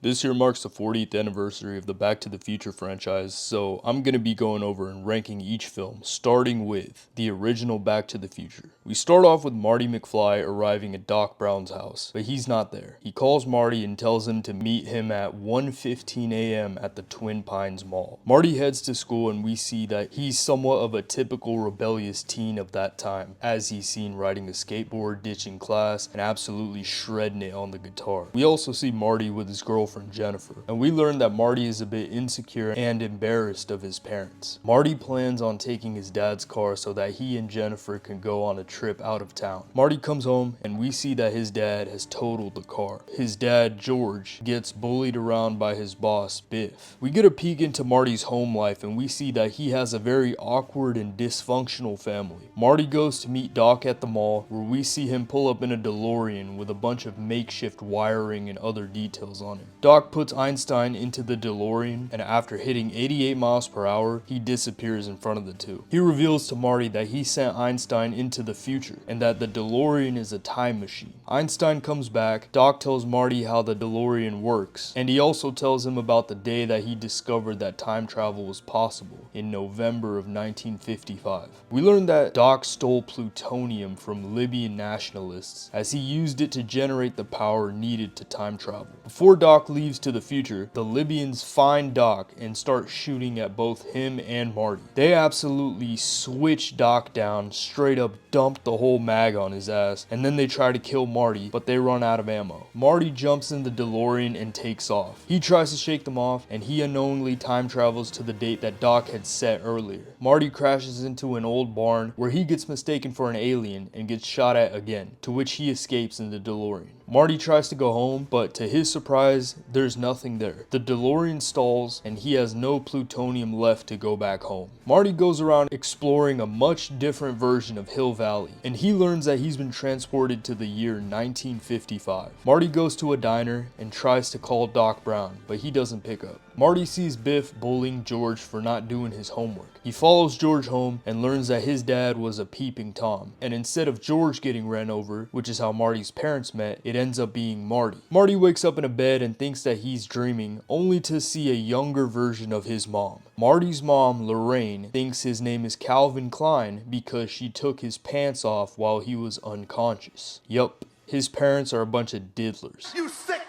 This year marks the 40th anniversary of the Back to the Future franchise, so I'm going to be going over and ranking each film, starting with the original Back to the Future. We start off with Marty McFly arriving at Doc Brown's house, but he's not there. He calls Marty and tells him to meet him at 1:15 a.m. at the Twin Pines Mall. Marty heads to school and we see that he's somewhat of a typical rebellious teen of that time, as he's seen riding a skateboard, ditching class, and absolutely shredding it on the guitar. We also see Marty with his girlfriend Jennifer, and we learn that Marty is a bit insecure and embarrassed of his parents. Marty plans on taking his dad's car so that he and Jennifer can go on a trip out of town. Marty comes home and we see that his dad has totaled the car. His dad, George, gets bullied around by his boss, Biff. We get a peek into Marty's home life and we see that he has a very awkward and dysfunctional family. Marty goes to meet Doc at the mall, where we see him pull up in a DeLorean with a bunch of makeshift wiring and other details on it. Doc puts Einstein into the DeLorean, and after hitting 88 miles per hour, he disappears in front of the two. He reveals to Marty that he sent Einstein into the future, and that the DeLorean is a time machine. Einstein comes back, Doc tells Marty how the DeLorean works, and he also tells him about the day that he discovered that time travel was possible, in November of 1955. We learn that Doc stole plutonium from Libyan nationalists, as he used it to generate the power needed to time travel. Before Doc leaves to the future, the Libyans find Doc and start shooting at both him and Marty. They absolutely switch Doc down, straight up dump the whole mag on his ass, and then they try to kill Marty, but they run out of ammo. Marty jumps in the DeLorean and takes off. He tries to shake them off, and he unknowingly time travels to the date that Doc had set earlier. Marty crashes into an old barn where he gets mistaken for an alien and gets shot at again, to which he escapes in the DeLorean. Marty tries to go home, but to his surprise, there's nothing there. The DeLorean stalls, and he has no plutonium left to go back home. Marty goes around exploring a much different version of Hill Valley, and he learns that he's been transported to the year 1955. Marty goes to a diner and tries to call Doc Brown, but he doesn't pick up. Marty sees Biff bullying George for not doing his homework. He follows George home and learns that his dad was a peeping Tom, and instead of George getting ran over, which is how Marty's parents met, it ends up being Marty. Marty wakes up in a bed and thinks that he's dreaming, only to see a younger version of his mom. Marty's mom, Lorraine, thinks his name is Calvin Klein because she took his pants off while he was unconscious. Yup, his parents are a bunch of diddlers. You sick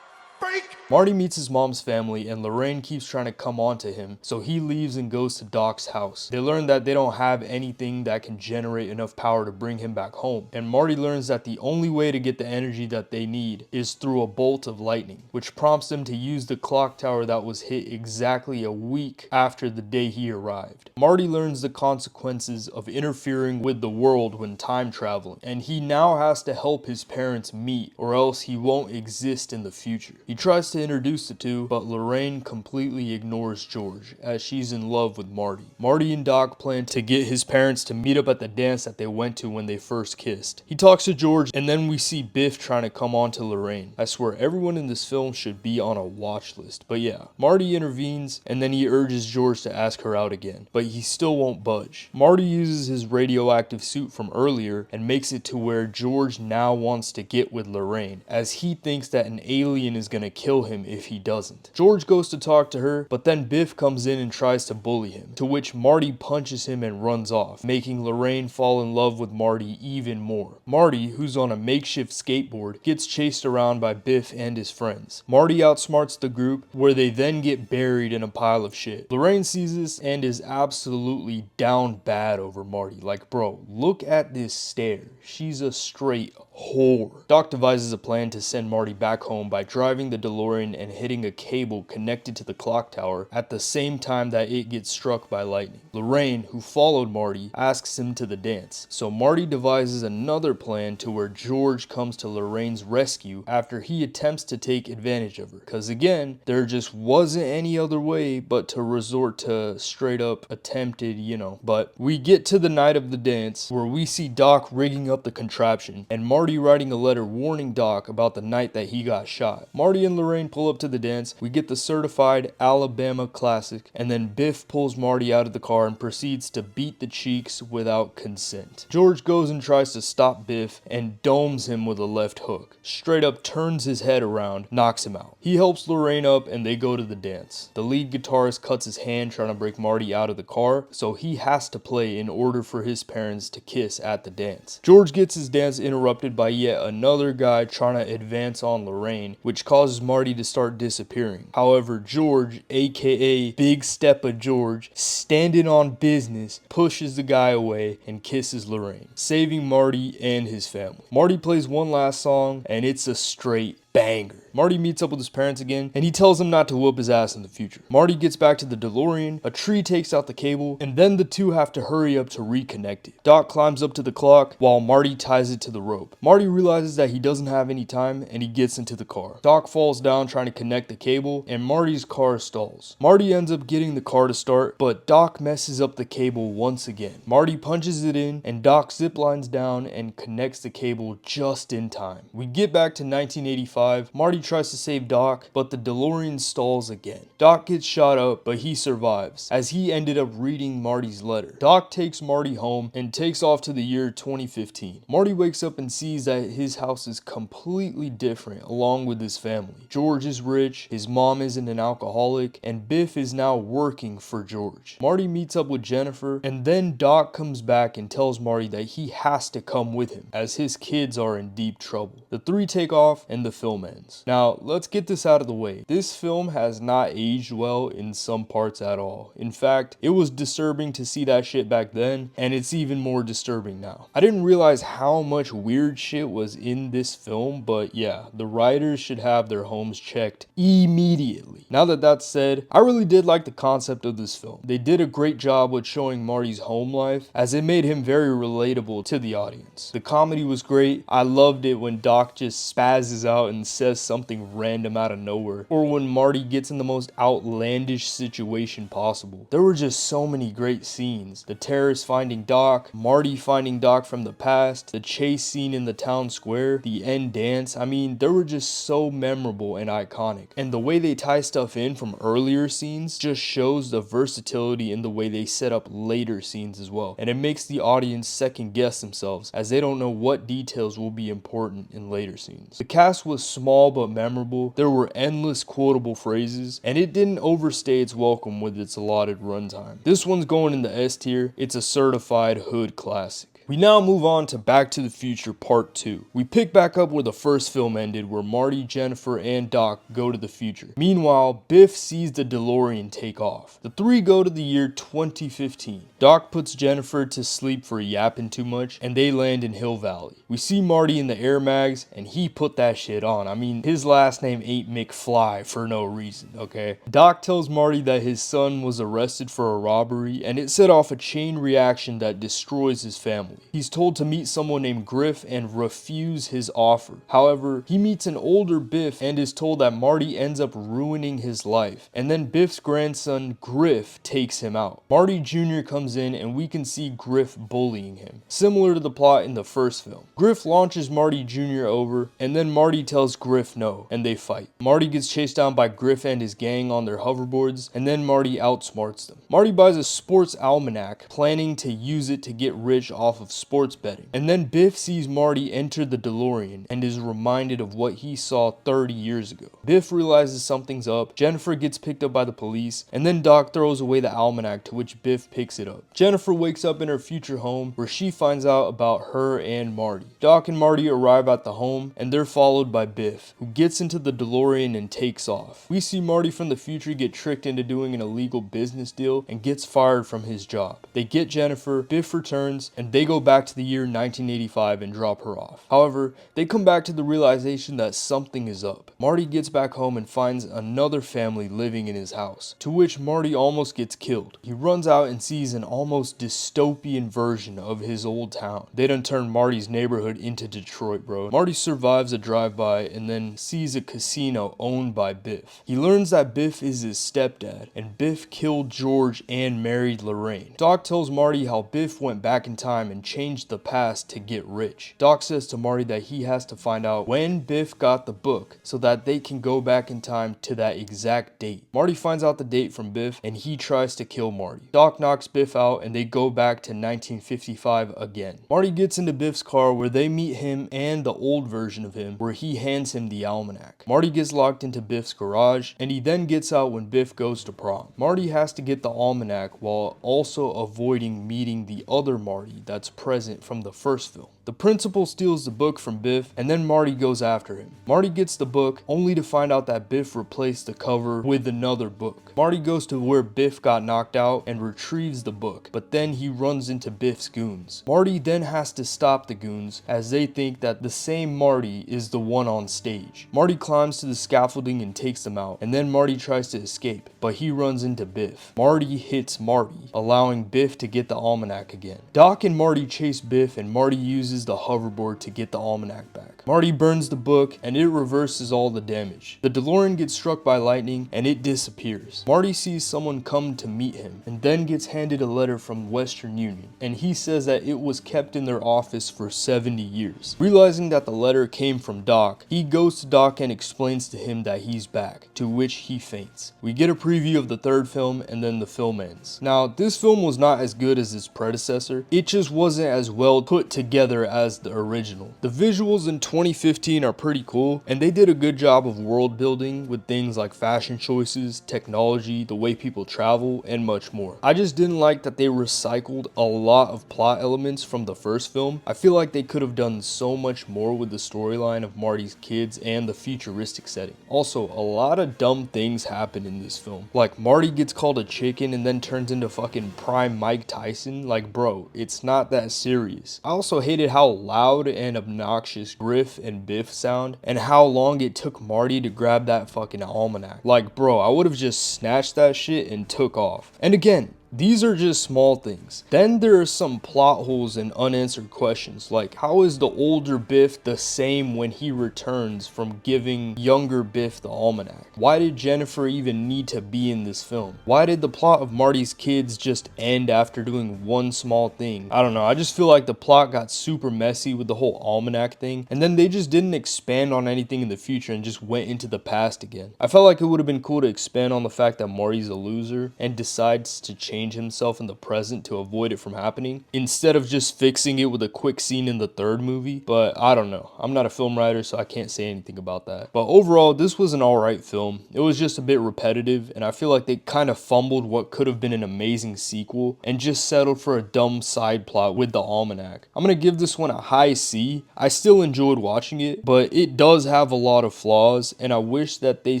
freak! Marty meets his mom's family and Lorraine keeps trying to come on to him, so he leaves and goes to Doc's house. They learn that they don't have anything that can generate enough power to bring him back home, and Marty learns that the only way to get the energy that they need is through a bolt of lightning, which prompts them to use the clock tower that was hit exactly a week after the day he arrived. Marty learns the consequences of interfering with the world when time traveling, and he now has to help his parents meet, or else he won't exist in the future. He tries to introduce the two, but Lorraine completely ignores George, as she's in love with Marty. Marty and Doc plan to get his parents to meet up at the dance that they went to when they first kissed. He talks to George, and then we see Biff trying to come on to Lorraine. I swear, everyone in this film should be on a watch list. But yeah, Marty intervenes, and then he urges George to ask her out again, but he still won't budge. Marty uses his radioactive suit from earlier and makes it to where George now wants to get with Lorraine, as he thinks that an alien is gonna kill him if he doesn't. George goes to talk to her, but then Biff comes in and tries to bully him, to which Marty punches him and runs off, making Lorraine fall in love with Marty even more. Marty, who's on a makeshift skateboard, gets chased around by Biff and his friends. Marty outsmarts the group, where they then get buried in a pile of shit. Lorraine sees this and is absolutely down bad over Marty. Like, bro, look at this stare. She's a straight whore. Doc devises a plan to send Marty back home by driving the DeLorean and hitting a cable connected to the clock tower at the same time that it gets struck by lightning. Lorraine, who followed Marty, asks him to the dance, so Marty devises another plan to where George comes to Lorraine's rescue after he attempts to take advantage of her, cause again, there just wasn't any other way but to resort to straight up attempted, But we get to the night of the dance, where we see Doc rigging up the contraption, and Marty Marty writing a letter warning Doc about the night that he got shot. Marty and Lorraine pull up to the dance, we get the certified Alabama classic, and then Biff pulls Marty out of the car and proceeds to beat the cheeks without consent. George goes and tries to stop Biff and domes him with a left hook. Straight up turns his head around, knocks him out. He helps Lorraine up and they go to the dance. The lead guitarist cuts his hand trying to break Marty out of the car, so he has to play in order for his parents to kiss at the dance. George gets his dance interrupted by yet another guy trying to advance on Lorraine, which causes Marty to start disappearing. However, George, aka Big Steppa George, standing on business, pushes the guy away and kisses Lorraine, saving Marty and his family. Marty plays one last song and it's a straight banger. Marty meets up with his parents again, and he tells them not to whoop his ass in the future. Marty gets back to the DeLorean, a tree takes out the cable, and then the two have to hurry up to reconnect it. Doc climbs up to the clock, while Marty ties it to the rope. Marty realizes that he doesn't have any time, and he gets into the car. Doc falls down trying to connect the cable, and Marty's car stalls. Marty ends up getting the car to start, but Doc messes up the cable once again. Marty punches it in, and Doc ziplines down and connects the cable just in time. We get back to 1985. Marty tries to save Doc, but the DeLorean stalls again. Doc gets shot up, but he survives, as he ended up reading Marty's letter. Doc takes Marty home and takes off to the year 2015. Marty wakes up and sees that his house is completely different along with his family. George is rich, his mom isn't an alcoholic, and Biff is now working for George. Marty meets up with Jennifer, and then Doc comes back and tells Marty that he has to come with him, as his kids are in deep trouble. The three take off, and the film ends. Now, let's get this out of the way. This film has not aged well in some parts at all. In fact, it was disturbing to see that shit back then, and it's even more disturbing now. I didn't realize how much weird shit was in this film, but yeah, the writers should have their homes checked immediately. Now that that's said, I really did like the concept of this film. They did a great job with showing Marty's home life, as it made him very relatable to the audience. The comedy was great. I loved it when Doc just spazzes out and says something random out of nowhere, or when Marty gets in the most outlandish situation possible. There were just so many great scenes. The terrorists finding Doc, Marty finding Doc from the past, the chase scene in the town square, the end dance. I mean, they were just so memorable and iconic. And the way they tie stuff in from earlier scenes just shows the versatility in the way they set up later scenes as well. And it makes the audience second guess themselves, as they don't know what details will be important in later scenes. The cast was small but memorable. There were endless quotable phrases, and it didn't overstay its welcome with its allotted runtime. This one's going in the S tier. It's a certified hood classic. We now move on to Back to the Future Part 2. We pick back up where the first film ended, where Marty, Jennifer, and Doc go to the future. Meanwhile, Biff sees the DeLorean take off. The three go to the year 2015. Doc puts Jennifer to sleep for yapping too much, and they land in Hill Valley. We see Marty in the Air Mags, and he put that shit on. I mean, his last name ain't McFly for no reason, okay? Doc tells Marty that his son was arrested for a robbery, and it set off a chain reaction that destroys his family. He's told to meet someone named Griff and refuse his offer. However, he meets an older Biff and is told that Marty ends up ruining his life, and then Biff's grandson Griff takes him out. Marty Jr. comes in and we can see Griff bullying him, similar to the plot in the first film. Griff launches Marty Jr. over, and then Marty tells Griff no, and they fight. Marty gets chased down by Griff and his gang on their hoverboards, and then Marty outsmarts them. Marty buys a sports almanac, planning to use it to get rich off of sports betting. And then Biff sees Marty enter the DeLorean and is reminded of what he saw 30 years ago. Biff realizes something's up, Jennifer gets picked up by the police, and then Doc throws away the almanac, to which Biff picks it up. Jennifer wakes up in her future home where she finds out about her and Marty. Doc and Marty arrive at the home and they're followed by Biff, who gets into the DeLorean and takes off. We see Marty from the future get tricked into doing an illegal business deal and gets fired from his job. They get Jennifer, Biff returns, and they go back to the year 1985 and drop her off. However, they come back to the realization that something is up. Marty gets back home and finds another family living in his house, to which Marty almost gets killed. He runs out and sees an almost dystopian version of his old town. They done turned Marty's neighborhood into Detroit, bro. Marty survives a drive-by and then sees a casino owned by Biff. He learns that Biff is his stepdad, and Biff killed George and married Lorraine. Doc tells Marty how Biff went back in time and and change the past to get rich. Doc says to Marty that he has to find out when Biff got the book so that they can go back in time to that exact date. Marty finds out the date from Biff and he tries to kill Marty. Doc knocks Biff out and they go back to 1955 again. Marty gets into Biff's car where they meet him and the old version of him where he hands him the almanac. Marty gets locked into Biff's garage and he then gets out when Biff goes to prom. Marty has to get the almanac while also avoiding meeting the other Marty that's present from the first film. The principal steals the book from Biff and then Marty goes after him. Marty gets the book only to find out that Biff replaced the cover with another book. Marty goes to where Biff got knocked out and retrieves the book, but then he runs into Biff's goons. Marty then has to stop the goons as they think that the same Marty is the one on stage. Marty climbs to the scaffolding and takes them out, and then Marty tries to escape, but he runs into Biff. Marty hits Marty, allowing Biff to get the almanac again. Doc and Marty chase Biff and Marty uses the hoverboard to get the almanac back. Marty burns the book and it reverses all the damage. The DeLorean gets struck by lightning and it disappears. Marty sees someone come to meet him and then gets handed a letter from Western Union, and he says that it was kept in their office for 70 years. Realizing that the letter came from Doc, he goes to Doc and explains to him that he's back, to which he faints. We get a preview of the third film and then the film ends. Now, this film was not as good as its predecessor, it just wasn't as well put together as the original. The visuals in 2015 are pretty cool, and they did a good job of world building with things like fashion choices, technology, the way people travel, and much more. I just didn't like that they recycled a lot of plot elements from the first film. I feel like they could have done so much more with the storyline of Marty's kids and the futuristic setting. Also, a lot of dumb things happen in this film. Like Marty gets called a chicken and then turns into fucking prime Mike Tyson. Like, bro, it's not that serious. I also hated how loud and obnoxious Griff and Biff sound and how long it took Marty to grab that fucking almanac. Like, bro, I would have just snatched that shit and took off. And again, these are just small things. Then there are some plot holes and unanswered questions, like how is the older Biff the same when he returns from giving younger Biff the almanac? Why did Jennifer even need to be in this film? Why did the plot of Marty's kids just end after doing one small thing? I don't know, I just feel like the plot got super messy with the whole almanac thing, and then they just didn't expand on anything in the future and just went into the past again. I felt like it would have been cool to expand on the fact that Marty's a loser and decides to change himself in the present to avoid it from happening, instead of just fixing it with a quick scene in the third movie. But I don't know, I'm not a film writer, so I can't say anything about that. But overall, this was an alright film. It was just a bit repetitive, and I feel like they kind of fumbled what could have been an amazing sequel and just settled for a dumb side plot with the almanac. I'm gonna give this one a high C. I still enjoyed watching it, but it does have a lot of flaws, and I wish that they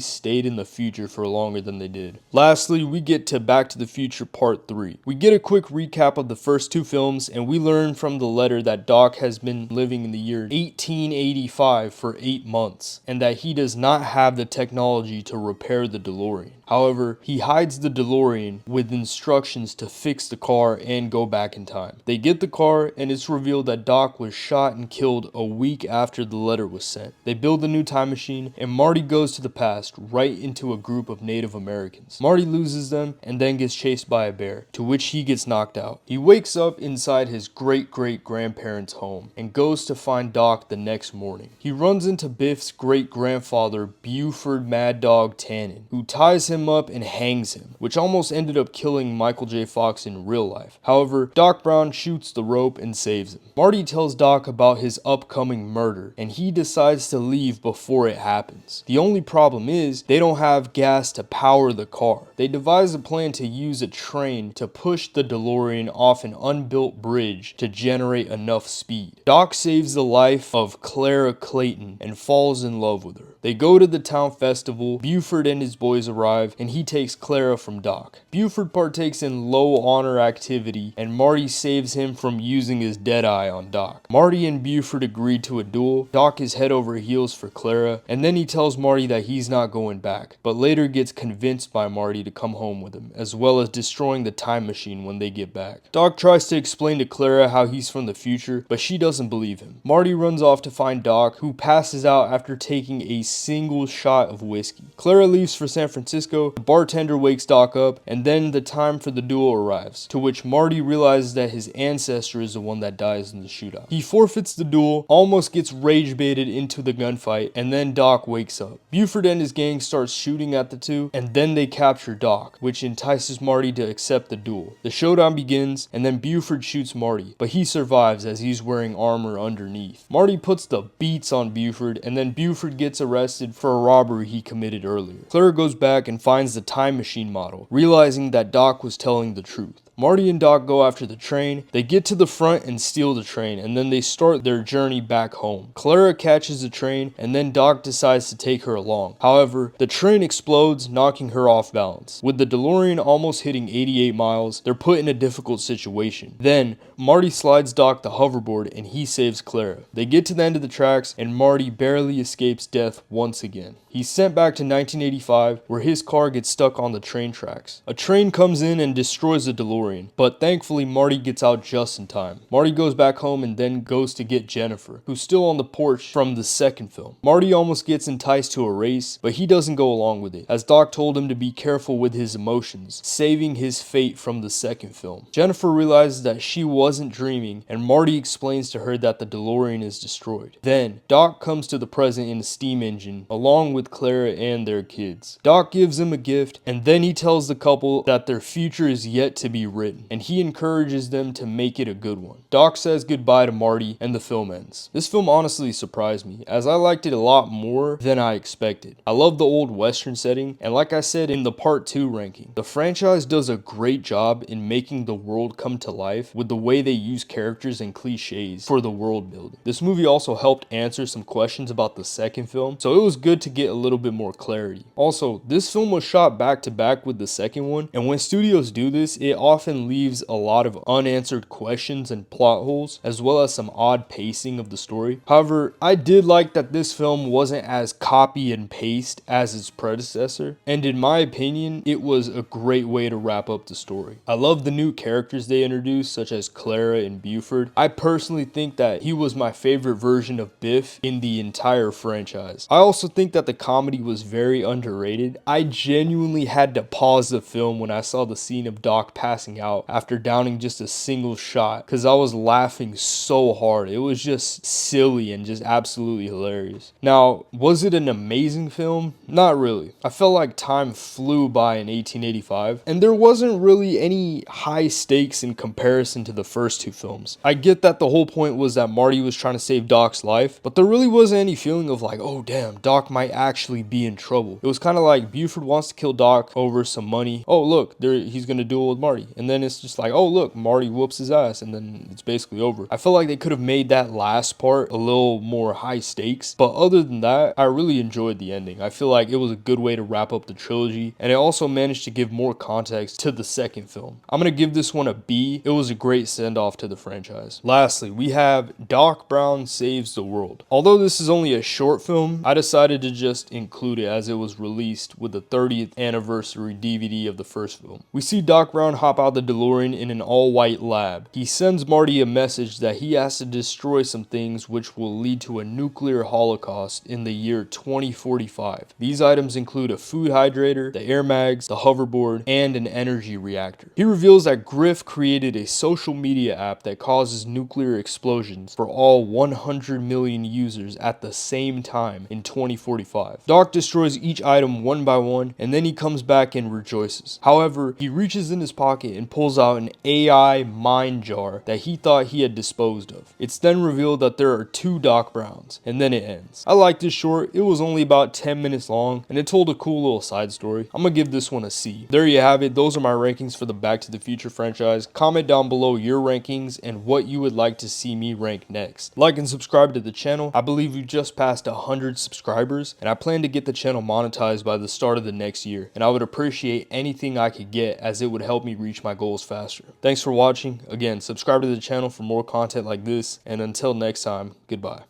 stayed in the future for longer than they did. Lastly, we get to Back to the Future Part 3. We get a quick recap of the first two films, and we learn from the letter that Doc has been living in the year 1885 for 8 months, and that he does not have the technology to repair the DeLorean. However, he hides the DeLorean with instructions to fix the car and go back in time. They get the car, and it's revealed that Doc was shot and killed a week after the letter was sent. They build a new time machine, and Marty goes to the past, right into a group of Native Americans. Marty loses them, and then gets chased by a bear, to which he gets knocked out. He wakes up inside his great-great-grandparents' home, and goes to find Doc the next morning. He runs into Biff's great-grandfather, Buford Mad Dog Tannen, who ties him up and hangs him, which almost ended up killing Michael J. Fox in real life. However, Doc Brown shoots the rope and saves him. Marty tells Doc about his upcoming murder, and he decides to leave before it happens. The only problem is, they don't have gas to power the car. They devise a plan to use a train to push the DeLorean off an unbuilt bridge to generate enough speed. Doc saves the life of Clara Clayton and falls in love with her. They go to the town festival, Buford and his boys arrive, and he takes Clara from Doc. Buford partakes in low honor activity, and Marty saves him from using his dead eye on Doc. Marty and Buford agree to a duel. Doc is head over heels for Clara, and then he tells Marty that he's not going back, but later gets convinced by Marty to come home with him, as well as destroying destroying the time machine when they get back. Doc tries to explain to Clara how he's from the future, but she doesn't believe him. Marty runs off to find Doc, who passes out after taking a single shot of whiskey. Clara leaves for San Francisco, the bartender wakes Doc up, and then the time for the duel arrives, to which Marty realizes that his ancestor is the one that dies in the shootout. He forfeits the duel, almost gets rage baited into the gunfight, and then Doc wakes up. Buford and his gang start shooting at the two, and then they capture Doc, which entices Marty to accept the duel. The showdown begins, and then Buford shoots Marty, but he survives as he's wearing armor underneath. Marty puts the beats on Buford, and then Buford gets arrested for a robbery he committed earlier. Clara goes back and finds the time machine model, realizing that Doc was telling the truth. Marty and Doc go after the train. They get to the front and steal the train, and then they start their journey back home. Clara catches the train, and then Doc decides to take her along. However, the train explodes, knocking her off balance. With the DeLorean almost hitting 88 miles, they're put in a difficult situation. Then, Marty slides Doc the hoverboard, and he saves Clara. They get to the end of the tracks, and Marty barely escapes death once again. He's sent back to 1985, where his car gets stuck on the train tracks. A train comes in and destroys the DeLorean, but thankfully Marty gets out just in time. Marty goes back home and then goes to get Jennifer, who's still on the porch from the second film. Marty almost gets enticed to a race, but he doesn't go along with it, as Doc told him to be careful with his emotions, saving his fate from the second film. Jennifer realizes that she wasn't dreaming, and Marty explains to her that the DeLorean is destroyed. Then, Doc comes to the present in a steam engine, along with Clara and their kids. Doc gives them a gift, and then he tells the couple that their future is yet to be written, and he encourages them to make it a good one. Doc says goodbye to Marty, and the film ends. This film honestly surprised me, as I liked it a lot more than I expected. I love the old western setting, and like I said in the part 2 ranking, the franchise does a great job in making the world come to life with the way they use characters and cliches for the world building. This movie also helped answer some questions about the second film, so it was good to get a little bit more clarity. Also, this film was shot back to back with the second one, and when studios do this, it often leaves a lot of unanswered questions and plot holes, as well as some odd pacing of the story. However, I did like that this film wasn't as copy and paste as its predecessor, and in my opinion, it was a great way to wrap up the story. I love the new characters they introduced, such as Clara and Buford. I personally think that he was my favorite version of Biff in the entire franchise. I also think that the comedy was very underrated. I genuinely had to pause the film when I saw the scene of Doc passing out after downing just a single shot, because I was laughing so hard. It was just silly and just absolutely hilarious. Now, was it an amazing film? Not really. I felt like time flew by in 1885, and there wasn't really any high stakes in comparison to the first two films. I get that the whole point was that Marty was trying to save Doc's life, but there really wasn't any feeling of like, oh damn, Doc might actually be in trouble. It was kind of like Buford wants to kill Doc over some money. Oh look, he's gonna duel with Marty, and then it's just like, oh look, Marty whoops his ass, and then it's basically over. I feel like they could have made that last part a little more high stakes, but other than that, I really enjoyed the ending. I feel like it was a good way to wrap up the trilogy, and it also managed to give more context to the second film. I'm gonna give this one a B. It was a great send-off to the franchise. Lastly, we have Doc Brown Saves the World. Although this is only a short film, I decided to just include it as it was released with the 30th anniversary DVD of the first film. We see Doc Brown hop out the DeLorean in an all-white lab. He sends Marty a message that he has to destroy some things which will lead to a nuclear holocaust in the year 2045. These items include a food hydrator, the air mags, the hoverboard, and an energy reactor. He reveals that Griff created a social media app that causes nuclear explosions for all 100 million users at the same time in 2045. Doc destroys each item one by one, and then he comes back and rejoices. However, he reaches in his pocket and pulls out an AI mind jar that he thought he had disposed of. It's then revealed that there are two Doc Browns, and then it ends. I liked this short. It was only about 10 minutes long, and it told a cool little side story. I'm gonna give this one a C. There you have it. Those are my rankings for the Back to the Future franchise. Comment down below your rankings and what you would like to see me rank next. Like and subscribe to the channel. I believe we just passed 100 subscribers, and I plan to get the channel monetized by the start of the next year, and I would appreciate anything I could get as it would help me reach my goals faster. Thanks for watching. Again, subscribe to the channel for more content like this, and until next time, goodbye.